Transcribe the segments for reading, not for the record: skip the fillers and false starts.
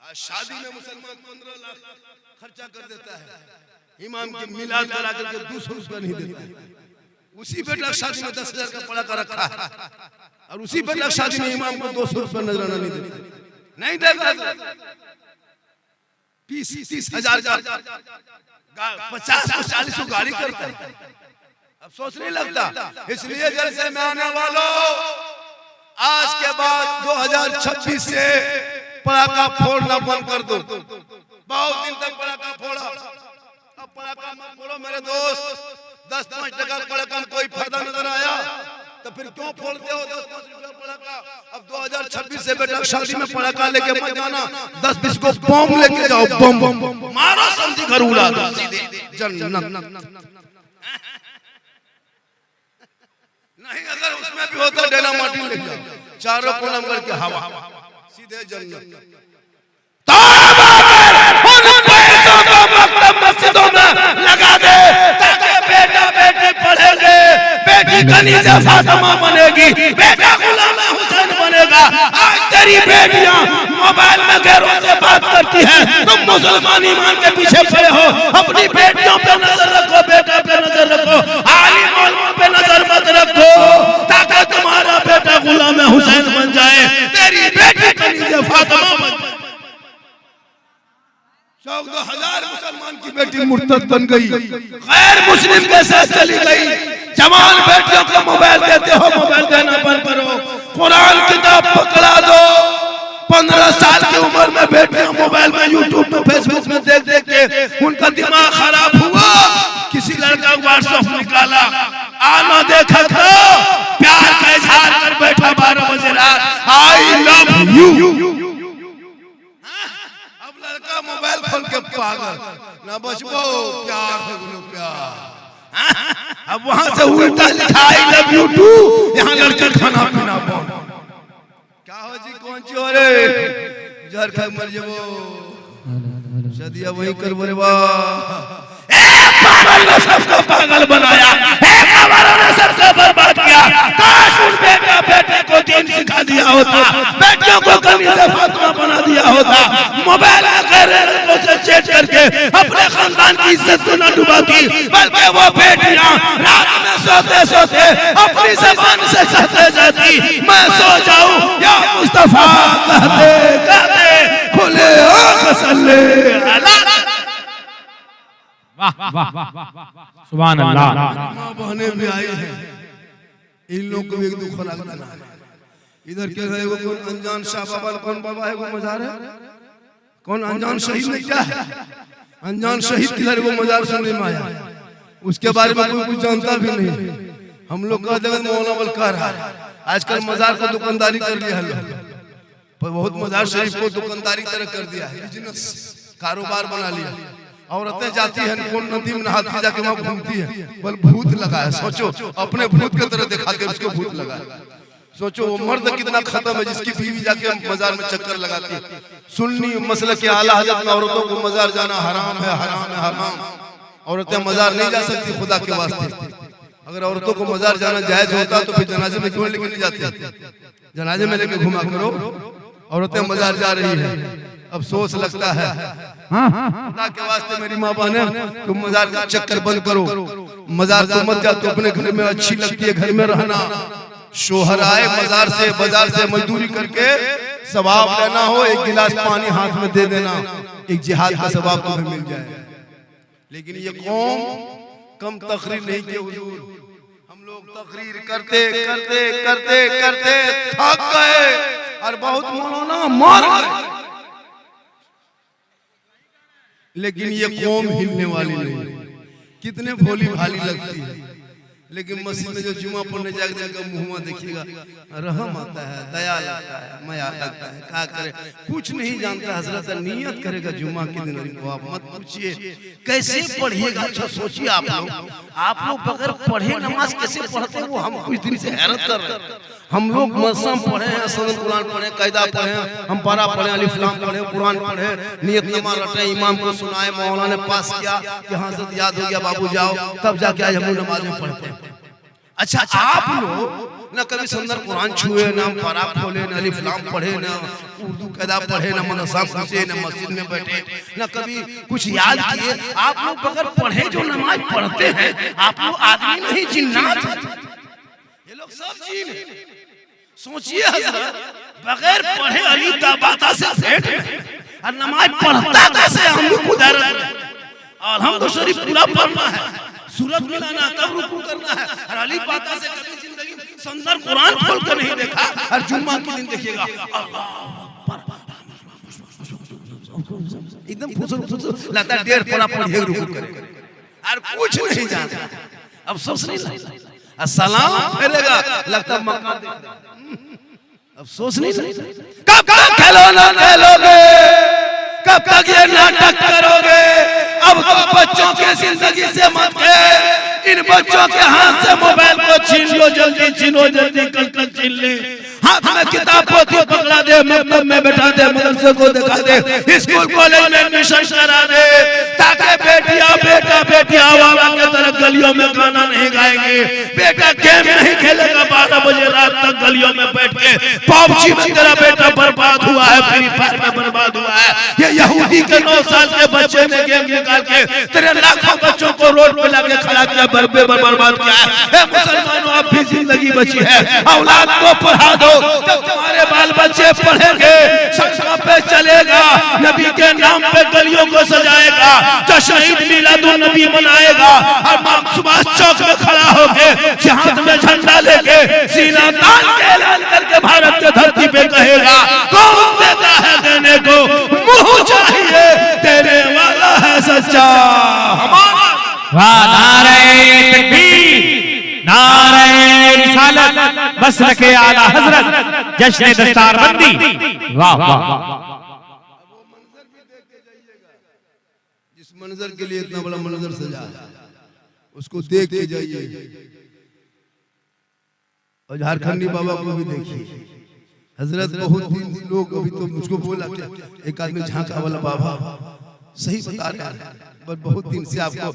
शादी में मुसलमान 15 लाख खर्चा कर देता है, इमाम की मिलाद करा करके 200 रुपया नहीं देता है। उसी बेटा शादी में 10,000 का पड़ा कर रखा है और उसी बेटा शादी में इमाम को 200 रुपया नजराना नहीं देता, नहीं देगा। 20-30 हजार का 50-40 गाड़ी करता है, अफसोस नहीं लगता। इसलिए जलसे में आने वालों, आज के बाद 2026 से पटाखा फोड़ना बंद कर दो। बहुत दिन तक पटाखा फोड़ा, अब पटाखा मत फोड़ो मेरे दोस्त। 10-5 टका पटाखा में कोई फायदा नजर आया तो फिर क्यों फोड़ते हो 10-5 रुपया पटाखा? अब 2026 से बेटा शादी में पटाखा लेके मत जाना, 10-20 को बम लेके जाओ, बम मारो, समझी घर उड़ा दो सीधे जन्नत। नहीं अगर उसमें भी होता डेनामाटी ले जाओ, चारों कोलम करके हवा, सीधे जन्नत। मस्जिदों में लगा दे ताकि बेटा बेटी पढ़ेंगे, बेटी कनीज़ा फातिमा बनेगी, बेटा गुलाम हुसैन बनेगा। आज तेरी बेटियां मोबाइल में गैरों से बात करती हैं, तुम मुसलमान ईमान के पीछे पड़े हो। अपनी बेटियों पे नजर रखो, बेटा पे नजर रखो, आलिम उलमा पे नजर मत रखो ताकि तुम्हारा बेटा गुलाम हुसैन बन जाए, तेरी बेटी कनीज़ा फातिमा बन जाए। 14,000 मुसलमान की बेटी मुर्तद बन गई, गैर मुस्लिम के साथ चली गई। जवान बेटियों को मोबाइल देते हो, मोबाइल देना बंद करो। कुरान किताब पकड़ा दो। 15 साल की उम्र में बेटियां मोबाइल में, यूट्यूब में, फेसबुक में देख देख के उनका दिमाग खराब हुआ। किसी लड़का व्हाट्सएप निकाला, आना देखा तो प्यार का इजहार कर बैठा 12 बजे रात, आई लव यू। लड़का मोबाइल खोल के पागल, ना बचबो प्यार है गुलो प्यार। अब वहां से उल्टा लिखा आई लव यू टू, यहाँ लड़के खाना पीना बंद। क्या हो जी, कौन चोरे जहर खा मर जबो, सदिया वही कर बोले वाह। पागल ने सबको पागल बनाया, पागलों ने सबको बर्बाद किया। काश उन बेटा बेटे को दीन सिखा दिया होता, बेटियों को कनीज़ा फातिमा बना दिया होता। मोबाइल में गैर लड़कों से चैट करके अपने खानदान की इज्जत को न डुबाती, बल्कि वो बेटियां रात में सोते सोते अपनी ज़बान से कहते जाती, मैं सो जाऊं या मुस्तफा कहते कहते खुले आँख सल्ले अला। वाह वाह सुभान अल्लाह। माँ बहनें भी आई हैं, इन लोग को भी एक दुख लगता है। इधर क्या है, वो कौन अनजान शाह बाबा, कौन बाबा है, वो मजार है, कौन अनजान शहीद में क्या है, अनजान शहीद किधर, वो मजार सुनने में आया, उसके बारे में कोई कुछ जानता भी नहीं। हम लोग कहते हैं मौलाना बलकार है, आजकल मजार को दुकानदारी कर लिया है, पर बहुत मजार शरीफ को दुकानदारी तरह कर दिया है, बिजनेस कारोबार बना लिया। औरतें जाती हैं कौन नदी में नहाती, जाके वहां घूमती है, बल भूत लगा है। सोचो अपने भूत की तरह दिखाते हैं, उसको भूत लगा है। सोचो वो मर्द कितना खत्म है जिसकी बीवी जाके मजार में चक्कर लगाती है। सुन्नी मसलक के आला हज़रत में औरतों को मजार जाना हराम है, हराम है, हराम। औरतें मजार नहीं जा सकती खुदा के वास्ते। अगर औरतों को मजार जाना जायज होता तो फिर जनाजे में क्यों लेके नहीं जाती? जनाजे में लेके घुमा करो। औरतें मजार जा रही है, अफसोस लगता है। खुदा के वास्ते मेरी माँ बहने, तुम मजार का चक्कर बंद करो। मजार तो मत जा, तो अपने घर में अच्छी लगती है, घर में रहना। शोहर आए मजार से, बाजार से मजदूरी करके सवाब लेना हो, एक गिलास पानी हाथ में दे देना, एक जिहाद का सवाब तुम्हें मिल जाए। लेकिन ये कौम कम तकरीर नहीं की हुजूर, हम लोग तकरीर करते करते करते करते थक गए और बहुत मौलाना मर गए। लेकिन ये कौम हिलने वाली नहीं। कितने भोली भाली लगती है, लेकिन मस्जिद में जो जुमा पढ़ने जाकर का मुँह देखिएगा, रहम आता है, दया लगता है, माया लगता है। क्या करे, कुछ नहीं जानता। हजरत नियत करेगा जुमा के दिन, आप मत पूछिए कैसे पढ़िएगा। अच्छा सोचिए आप लोग बगैर पढ़े नमाज कैसे पढ़ते हैं, वो हम कुछ दिन से हैरत कर रहे हैं। हम लोग मसम पढ़े हैं, सदन कुरान पढ़े, कायदा पढ़े, हम पारा पढ़े, अलिफ लाम पढ़े, कुरान पढ़े, नियतनामा रटे, इमाम को सुनाए, मौलाना ने पास किया कि हाँ याद हो गया बाबू जाओ, तब जाके आज हम लोग नमाज में पढ़ते हैं। अच्छा आप लोग ना कभी सुंदर कुरान छुए, ना पारा खोले, ना अलिफ लाम पढ़े, ना उर्दू कायदा पढ़े, ना मदरसा पहुंचे, ना मस्जिद में बैठे, ना कभी कुछ याद किए। आप लोग बगैर पढ़े जो नमाज पढ़ते हैं, आप लोग आदमी नहीं जिन्नात हैं। ये लोग सब जीन हैं। सोचिए हजरत, बगैर पढ़े अली दाबाता से भेंट और नमाज पढ़ता कैसे हम लोग को और हम तो शरीफ पूरा पढ़ना है, सूरत मिलाना, तब रुकू करना है। और अली पाता से कभी जिंदगी सुंदर कुरान खोल कर नहीं देखा। और जुम्मा के दिन देखिएगा एकदम फुसुर लगता है 1.5 पढ़ा पढ़े रुकू करे और कुछ नहीं जानता। अब सोच नहीं लगता सलाम फेरेगा लगता मक्का अब सोच नहीं कब तक खिलौना खेलोगे, कब तक ये नाटक करोगे। अब तो बच्चों के जिंदगी से मत खेल, इन बच्चों के हाथ से मोबाइल को छीन लो, जल्दी छीनो, जल्दी कल तक छीन ले। हाथ में किताब पोथी पकड़ा दे, मकतब में बैठा दे, मदरसे को दिखा दे, स्कूल कॉलेज में एडमिशन करा दे, ताकि बेटिया वाला के तरह गलियों में गाना नहीं गाएंगे, बेटा गेम नहीं खेलेगा 12 बजे रात तक गलियों में बैठ के। पबजी में तेरा बेटा बर्बाद हुआ है, फ्री फायर में बर्बाद हुआ है। ये यहूदी के 9 साल के बच्चे ने गेम निकाल के तेरे लाखों बच्चों को रोड पे लाके खड़ा किया, बर्बाद किया है। मुसलमानों अब भी जिंदगी बची है, औलाद को पढ़ा दो, जब तुम्हारे बाल बच्चे पढ़ेंगे, सड़कों पे चलेगा, नबी के नाम पे गलियों को सजाएगा, जो शहीद मिलादुन नबी मनाएगा, और सुभाष चौक में खड़ा होके हाथ में झंडा लेके सीना तान के ऐलान करके भारत के धरती पे कहेगा, कौन देता है देने को, मुंह चाहिए देने वाला है सच्चा हमारा। नारे तकबीर, नारे रिसालत, मसलके आला हजरत, जश्न दस्तारबंदी। वाह वाह। जिस मंजर के लिए इतना बड़ा मंजर सजा है, उसको देख के जाइए। और झारखंडी बाबा को भी देखिए हजरत। बहुत दिन लोग अभी तो मुझको बोला एक आदमी झांका वाला बाबा सही बता रहे हैं, पर बहुत दिन से आपको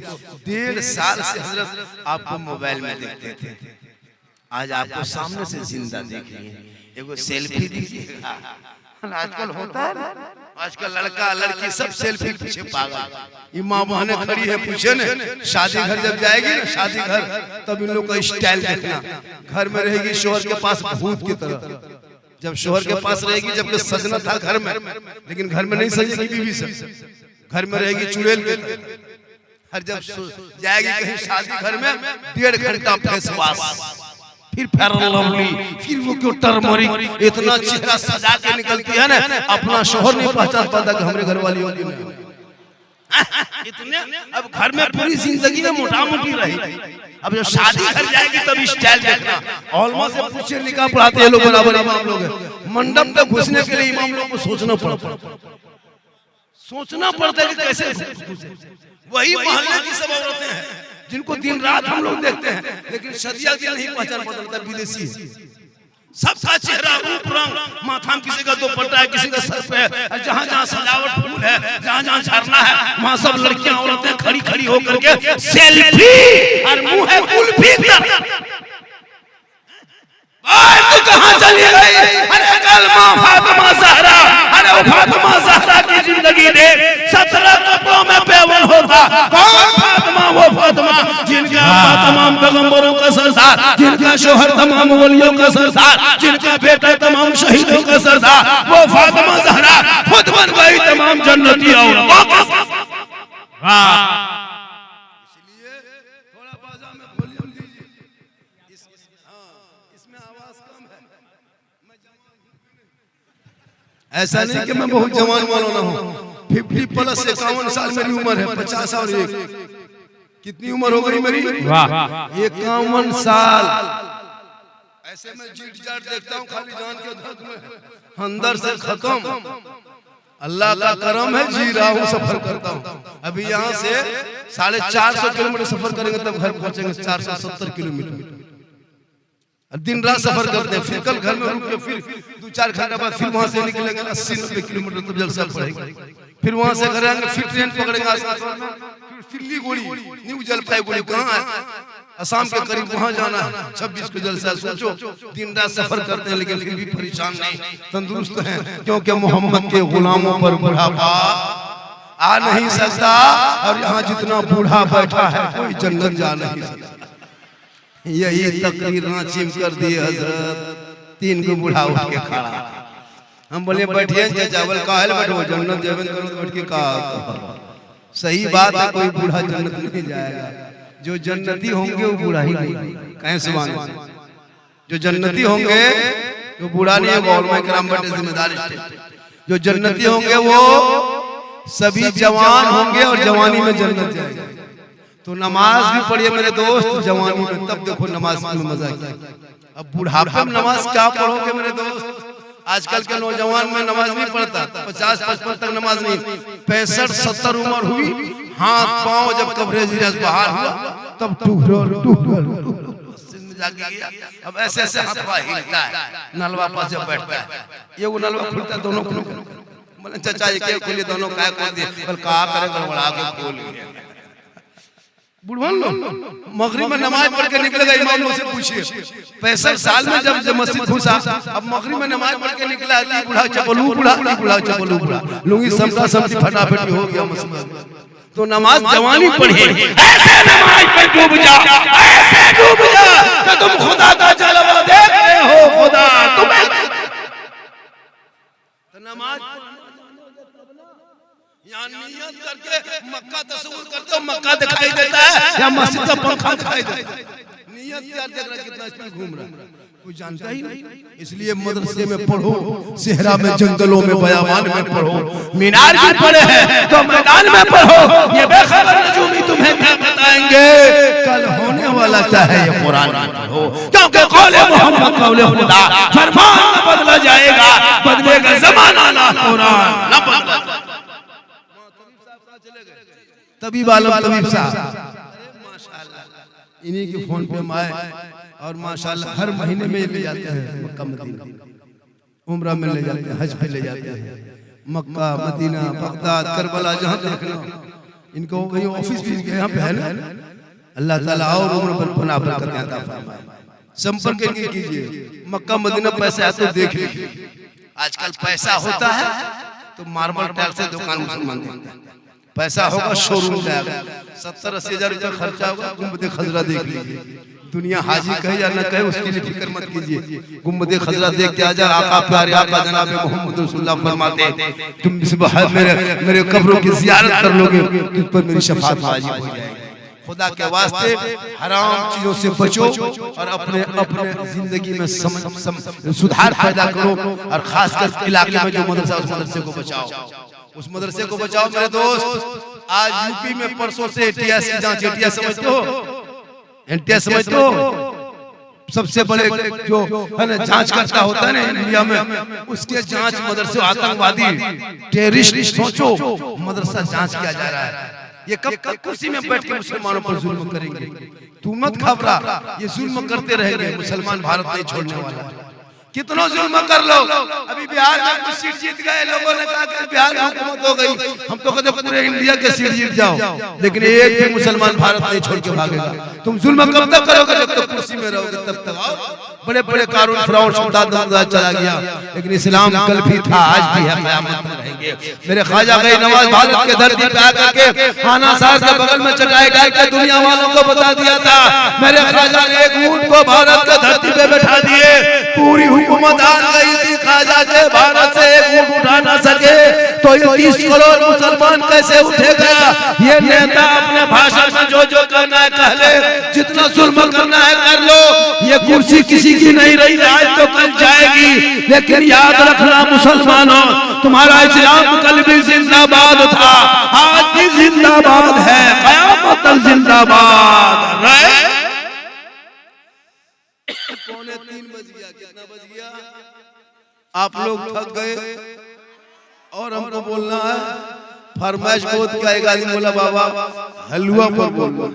1.5 साल से हजरत आपको मोबाइल में देखते थे, आज आपको सामने से जिंदा देख लिए। एगो सेल्फी दीजिएगा, आजकल होता है ना, आजकल लड़का लड़की सब सेल्फी पीछे पागल। ये माँ बहने खड़ी है पूछे ने, शादी घर जब जाएगी ना, शादी घर, तब इन लोग का स्टाइल देखना। घर में रहेगी शोहर के पास भूत की तरह, जब शोहर के पास रहेगी, जबकि सजना था घर में, लेकिन घर में नहीं सजेगी बीवी से, घर में रहेगी चुड़ैल के तरह। हर जब जाएगी कहीं शादी घर में, 1.5 घंटा फेस वॉश, फिर फेयर लवली, फिर वो क्यों टर्मरिक, इतना चेहरा सजा के निकलती है ना, अपना शोहर नहीं पहचान पाता कि हमारे घर वाली होगी नहीं। इतने अब घर में पूरी जिंदगी में मोटा मोटी रही, अब जब शादी घर जाएगी तब स्टाइल देखना। ऑलमा से पूछे निकाह पढ़ाते हैं लोग, बराबर इमाम लोग हैं। मंडप तक घुसने के लिए इमाम लोग को सोचना पड़ता है कि कैसे। वही मोहल्ले की सब औरतें हैं जिनको दिन रात हम लोग देखते हैं, लेकिन सदिया की नहीं पहचान बदलता, विदेशी है। सबका चेहरा रूप रंग, माथा में किसी का दुपट्टा है, किसी का सर पे है, जहाँ जहाँ सजावट फूल है, जहाँ जहाँ झरना है, वहाँ सब लड़कियां औरतें खड़ी खड़ी होकर के सेल्फी और मुंह है कुल्फी तू कहाँ चली गई? अरे कल माँ फातिमा ज़हरा, अरे वो फातिमा ज़हरा की जिंदगी दे, 17 कपड़ों में पेवन होता। कौन फातिमा? वो फातिमा जिनका तमाम पैगंबरों का सरदार, जिनका शोहर तमाम वलियों का सरदार, जिनका बेटा तमाम शहीदों का सरदार, वो फातिमा ज़हरा खुद बन गई तमाम जन्नती औरतों का। इसलिए थोड़ा बाजा में वॉल्यूम दीजिए, इसमें आवाज कम है। ऐसा नहीं कि मैं बहुत जवान मौलाना हूँ, 50 प्लस 51 साल मेरी उम्र है, 50 और 1 कितनी उम्र हो गई मेरी? 51 साल। ऐसे मैं जीट जाट देखता हूँ खाली जान के दर्द में, अंदर से खत्म। अल्लाह का करम है, जी रहा हूँ, सफर करता हूँ। अभी यहाँ से 450 किलोमीटर सफर करेंगे तब घर पहुंचेंगे, 470 किलोमीटर। दिन रात सफर करते हैं, फिर कल घर में रुक के फिर 2-4 घंटे बाद फिर वहां से निकलेंगे 80-90 किलोमीटर, तब जलसा पड़ेगा। फिर वहां से घर आएंगे, फिर ट्रेन पकड़ेंगे, फिर सिल्लीगुड़ी, न्यू जलपाईगुड़ी, कहाँ है असम के करीब वहां जाना है, 26 को जलसा। सोचो दिन रात सफर करते हैं लेकिन फिर भी परेशान नहीं, तंदुरुस्त हैं, क्योंकि मोहम्मद के गुलामों पर बुढ़ापा आ नहीं सकता। और यहाँ जितना बूढ़ा बैठा है कोई जन्नत जा नहीं सकता। यही तकरीर रांची में कर दिए हजरत, 3 को बूढ़ा उठ के खड़ा। हम बोले बैठिए चावल काहे बैठो, जन्नत जेवन करो तो बैठ के कहा। सही बात है, कोई बूढ़ा जन्नत नहीं जाएगा। जो जन्नती होंगे वो बूढ़ा ही नहीं, कहीं सुभान अल्लाह। जो जन्नती होंगे वो बूढ़ा नहीं होगा, और मैं कराम बटे जिम्मेदारी। जो जन्नती होंगे वो सभी जवान होंगे और जवानी में जन्नत जाएंगे। तो नमाज भी पढ़िए मेरे दोस्त जवानी में, तब देखो नमाज में मजा क्या। अब बुढ़ापे में नमाज क्या पढ़ोगे मेरे दोस्त। आजकल के नौजवान में नमाज नहीं पढ़ता, 50-55 तक नमाज नहीं, 65-70 उम्र हुई, हाथ पांव जब कवरेज बाहर हुआ तब जाके गया। अब ऐसे ऐसे हाथ हिलता है, नलवा पास जब बैठता है, ये वो नलवा खुलता है दोनों को। बोले चाचा ये क्या खोलिए, दोनों काय खोल दिए, पर कहा करे गड़बड़ा के खोल लिए। बुढ़वन लोग मगरिब में नमाज पढ़ के निकलेगा, इमाम लोग से पूछिए 65 साल में जब मस्जिद घुसा, अब मगरिब में नमाज पढ़ के निकला, बूढ़ा चपलू बूढ़ा, बूढ़ा चपलू बूढ़ा, लुंगी समता समती फटाफट हो गया मस्जिद। तो नमाज जवानी पढ़े, ऐसे नमाज पे डूब जा, ऐसे डूब जा कि तुम खुदा का जलवा देख रहे हो। खुदा तुम्हें तो नमाज यहाँ नियत करके मक्का तस्वीर करते हो, मक्का दिखाई देता है या मस्जिद का पंखा दिखाई देता है। नियत क्या देख रहा है, कितना स्पीड घूम रहा है, कोई जानता ही नहीं। इसलिए मदरसे में पढ़ो, सेहरा में, जंगलों में, बयाबान में पढ़ो, मीनार भी पढ़े हैं तो मैदान में पढ़ो। ये बेखबर नजूमी तुम्हें क्या बताएंगे कल होने वाला क्या है, ये कुरान में पढ़ो। क्योंकि कौले मोहम्मद कौले खुदा, फरमान न बदला जाएगा, बदलेगा जमाना ना कुरान न बदला। तबीब आलम तबीब साहब माशाअल्लाह, इन्हीं के फोन पे आए और माशाअल्लाह हर महीने में ले जाते हैं मक्का मदीना, उम्रा में ले जाते हैं, हज पे ले जाते हैं। मक्का मदीना बगदाद करबला जहाँ देखना, इनको वही ऑफिस भी इनके यहाँ पे है ना। अल्लाह ताला और उम्र पर पनाह बरकत अता फरमाए। संपर्क इनके कीजिए। मक्का मदीना पैसा है तो देख लीजिए। आजकल पैसा होता है तो मार्बल टाइल से दुकान मुसलमान देते हैं, पैसा होगा शोरूम जाएगा, 70-80 हजार रुपया खर्चा होगा, गुम्बद खजरा देख लीजिए। दुनिया हाजी कहे या न कहे उसके लिए फिक्र मत कीजिए, गुम्बद खजरा देख के आ जाए। आका प्यारे आका जनाब मोहम्मद रसूलुल्लाह फरमाते, तुम मेरे कब्रों की जियारत कर लोगे, तुझ पर मेरी शफाअत वाजिब हो जाएगी। खुदा के वास्ते हराम चीजों से बचो और अपने जिंदगी में सुधार पैदा करो। और खासकर इलाके में जो मदरसा, उस मदरसे को बचाओ, उस मदरसे को बचाओ मेरे दोस्त। आज यूपी में परसों से एटीएस की जांच, एटीएस समझते हो, एटीएस समझते हो, सबसे बड़े जो है ना जांच करता होता है ना इंडिया में, उसके जांच मदरसे आतंकवादी टेररिस्ट, सोचो मदरसा जांच किया जा रहा है। ये कब तक कुर्सी में बैठ के मुसलमानों पर जुल्म करेंगे? तू मत घबरा, ये जुल्म करते रहेंगे, मुसलमान भारत नहीं छोड़ने वाला। कितना जुल्म कर लो, अभी बिहार में कुछ सीट जीत गए, लोगों ने कहा कि बिहार में हुकूमत हो गई, हम तो कहते पूरे इंडिया के सीट जीत जाओ, लेकिन एक भी मुसलमान भारत नहीं छोड़ के भागेगा। तुम जुल्म कब तक करोगे? जब तक कुर्सी में रहोगे तब तक। बड़े बड़े कानून फिरौन चला गया, लेकिन इस्लाम कल भी था, आज भी है, क़यामत में रहेंगे। मेरे ख्वाजा गए नवाज भारत के धरती पे आकर के खाना सार के बगल में चटाई डाल के दुनिया वालों को बता दिया था, मेरे ख्वाजा ने एक ऊंट को भारत के धरती पे बैठा दिए। पूरी हुकूमत आ गई थी, ख्वाजा के भारत से एक ऊंट उठा ना सके तो ये 30 करोड़ मुसलमान कैसे उठेगा? ये नेता अपने भाषण में जो जो करना है कह ले, जितना जुल्म करना है कर लो, ये कुर्सी किसी की नहीं रही, आज तो कल जाएगी। लेकिन याद रखना मुसलमानों, तुम्हारा इस्लाम कल भी जिंदाबाद था, आज भी जिंदाबाद है, क़यामत तक जिंदाबाद रहे। 2:45 बज गया, कितना बज गया? आप लोग थक गए और हमको बोलना है फरमाइश बहुत क्या। एक आदमी बोला बाबा हलवा पर बोलो,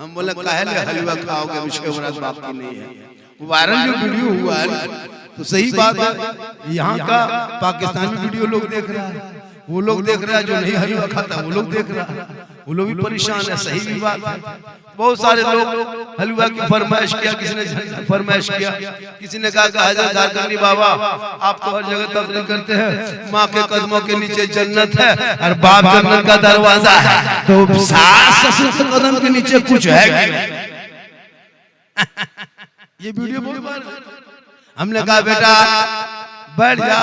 हम बोला काहे हलवा खाओगे, विश्वराज बाप की नहीं है। वायरल जो वीडियो हुआ है तो सही बात है, यहाँ का पाकिस्तानी वीडियो लोग देख रहा है, वो लोग देख रहा है, जो नहीं हलवा खाता वो लोग देख रहा है। वो लोग भी परेशान है, सही भी बात है। बहुत सारे लोग हलवा की फरमाइश किया, किसी ने झंडा फरमाइश किया, किसी ने कहा कि हजरत झारखंडी बाबा आप तो हर जगह तकरीर करते हैं, माँ के कदमों के नीचे जन्नत है और बाप जन्नत का दरवाजा है, तो सास ससुर के कदम के नीचे कुछ है कि नहीं? ये वीडियो बहुत बार हमने कहा बेटा बैठ जा,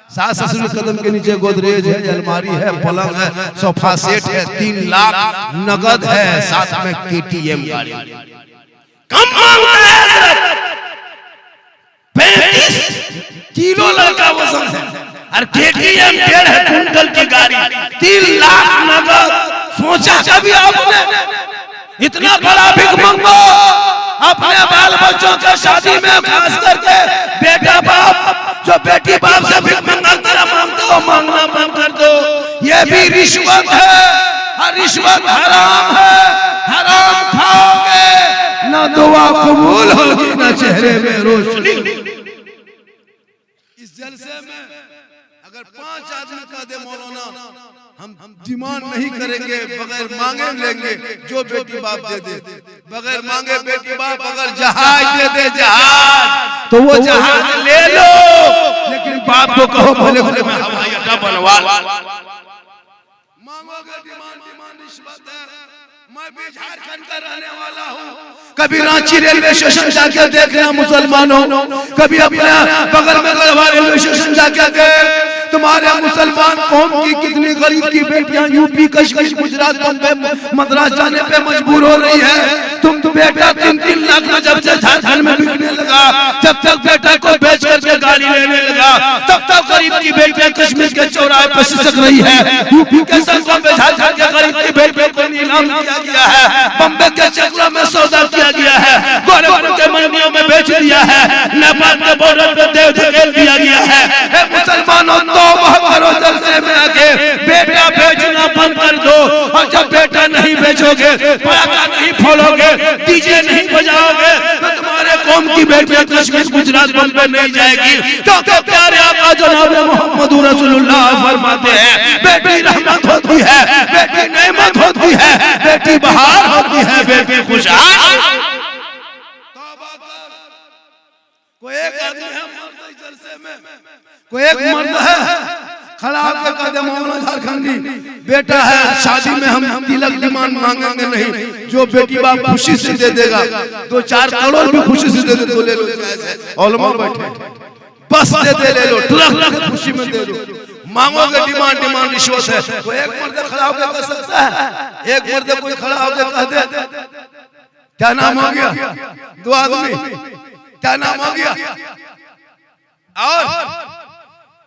सास ससुर के कदम के नीचे गोदरेज है, अलमारी है, पलंग है, सोफा सेट है, 3 लाख नगद है, साथ में KTM गाड़ी। कम मांगता है 35 किलो लड़का वजन है और KTM 1.5 कुंटल की गाड़ी, 3 लाख नगद। सोचा कभी आपने इतना बड़ा भिख मंगो अपने बाल बच्चों के शादी में, खास करके बेटा बाप जो बेटी बाप से भिख मंगता मांगते हो, मांगना बंद कर दो। ये भी रिश्वत है और रिश्वत हराम है, हराम खाओगे ना दुआ कबूल होगी ना चेहरे में रोशनी। इस जलसे में अगर 5 आदमी का दे मौलाना हम डिमांड नहीं करेंगे, बगैर मांगे लेंगे, जो बेटी बाप दे दे, बगैर मांगे बेटी बाप अगर जहाज दे दे जहाज तो वो जहाज ले लो, लेकिन बाप को कहो भले भले में हवाई अड्डा बनवा। मांगोगे डिमांड रिश्वत है। मैं भी झारखंड का रहने वाला हूँ, कभी रांची रेलवे स्टेशन जाके देखना मुसलमानों, कभी अपने बगल में गढ़वा रेलवे स्टेशन जाके देख, तुम्हारे मुसलमान कौम की कितनी गरीब की बेटियां यूपी कश्मीर गुजरात बम्बे मद्रास जाने पे मजबूर हो रही है। तुम तो बेटा 3-3 लाख में जब से झारखंड में बिकने लगा, जब तक बेटा को बेच करके गाड़ी लेने लगा, तब तक गरीब की बेटियां कश्मीर के चौराहे पर सिसक रही है। यूपी के संगम में झारखंड के गरीब की बेटियों को नीलाम किया गया है, बम्बे के चक्रों में सौदा किया गया है, गोरखपुर के मंडियों में बेच दिया है, नेपाल के बॉर्डर पे देव धकेल दिया गया है। मुसलमानों करो जलसे में आके बेटा बेचना बंद कर दो, और जब बेटा नहीं बेचोगे, पटाखा नहीं फोड़ोगे, डीजे नहीं बजाओगे, तो तुम्हारे कौम की बेटियां कश्मीर गुजरात बम्बे नहीं जाएगी। क्योंकि प्यारे आका जनाब मोहम्मद रसूलुल्लाह फरमाते हैं बेटी रहमत होती है, बेटी नेमत होती है, बेटी बहार होती है, बेटी खुशहाल। कोई एक आदमी है मर्द इस जलसे में, कोई एक मर्द है खड़ा होकर कहते मौलाना झारखंडी बेटा है, शादी में हम तिलक डिमांड मांगेंगे नहीं, जो बेटी बाप खुशी से दे देगा, 2-4 करोड़ भी खुशी से दे दे तो ले लो, उलमा बैठे बस दे दे ले लो, ट्रक खुशी में दे दो। मांगोगे डिमांड रिश्वत है। कोई एक मर्द खड़ा होकर कह सकता है, एक मर्द कोई खड़ा होकर कह दे क्या नाम हो गया, 2 आदमी क्या नाम हो गया, और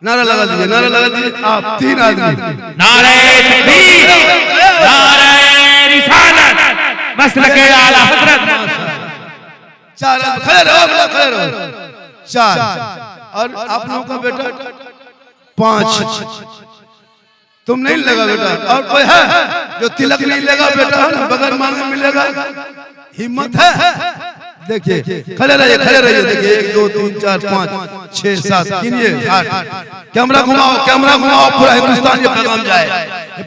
नारा लगा दीजिए, नारा लगा दीजिए आप 3 आदमी, नारे तकबीर, नारे रिसालत, मसलके आला हजरत। 4 खड़े रहो, खड़े रहो, 4 और आप लोगों का बेटा 5। तुम नहीं लगा बेटा, और कोई है जो तिलक नहीं लगा बेटा, बगैर मांगे मिलेगा, हिम्मत है? देखिए खड़े रहिए, देखिए 1 2 3 4 5 6 7 गिनिए 8। कैमरा घुमाओ, पूरा हिंदुस्तान ये पैगाम जाए,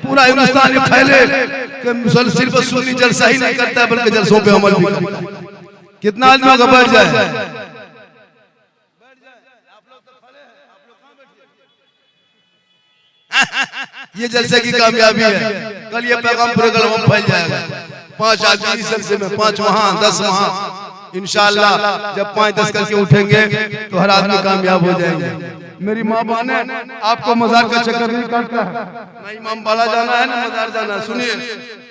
पूरा हिंदुस्तान ये फैले कि सिर्फ सुन्नी जलसा ही नहीं करता है बल्कि जलसों पे अमल भी करता है। कितना आदमी का बैठ जाए, ये जलसे की कामयाबी है। कल ये पैगाम पूरे गलवा में फैल जाएगा। 5 आदमी इस जलसे में, 5 वहां 10 वहां, इंशाअल्लाह जब 5-10 करके उठेंगे तो हर आदमी कामयाब हो जाएंगे। मेरी माँ बहने आपको मजार का चक्कर नहीं काटता है, ना इमाम बाड़ा जाना है ना मजार जाना है। सुनिए